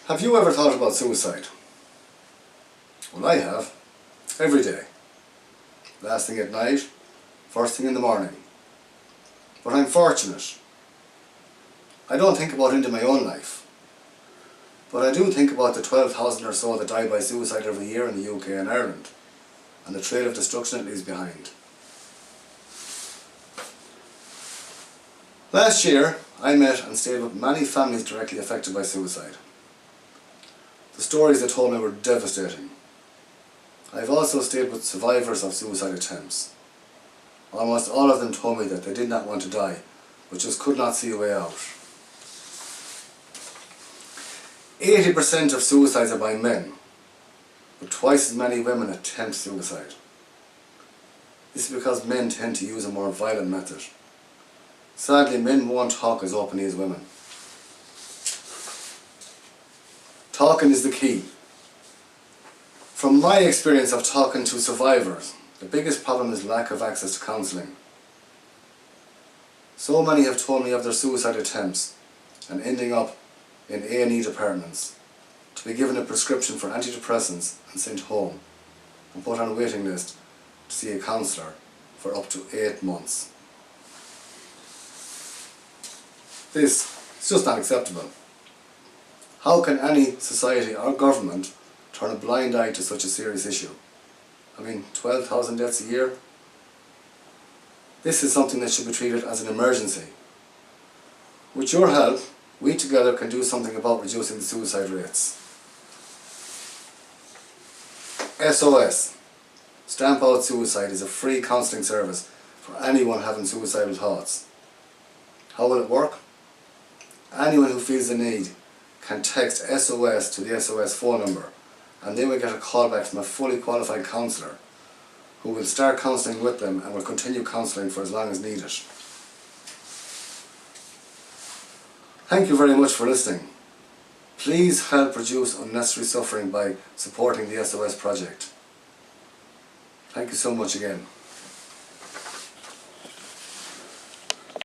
Have you ever thought about suicide? Well, I have. Every day. Last thing at night, first thing in the morning. But I'm fortunate. I don't think about into my own life. But I do think about the 12,000 or so that die by suicide every year in the UK and Ireland, and the trail of destruction it leaves behind. Last year, I met and stayed with many families directly affected by suicide. The stories they told me were devastating. I've also stayed with survivors of suicide attempts. Almost all of them told me that they did not want to die, but just could not see a way out. 80% of suicides are by men, but twice as many women attempt suicide. This is because men tend to use a more violent method. Sadly, men won't talk as openly as women. Talking is the key. From my experience of talking to survivors, the biggest problem is lack of access to counselling. So many have told me of their suicide attempts and ending up in A&E departments, to be given a prescription for antidepressants and sent home and put on a waiting list to see a counsellor for up to 8 months. This is just not acceptable. How can any society or government turn a blind eye to such a serious issue? I mean, 12,000 deaths a year? This is something that should be treated as an emergency. With your help, we together can do something about reducing the suicide rates. SOS, Stamp Out Suicide, is a free counselling service for anyone having suicidal thoughts. How will it work? Anyone who feels the need can text SOS to the SOS phone number, and they will get a call back from a fully qualified counsellor who will start counselling with them and will continue counselling for as long as needed. Thank you very much for listening. Please help reduce unnecessary suffering by supporting the SOS project. Thank you so much again.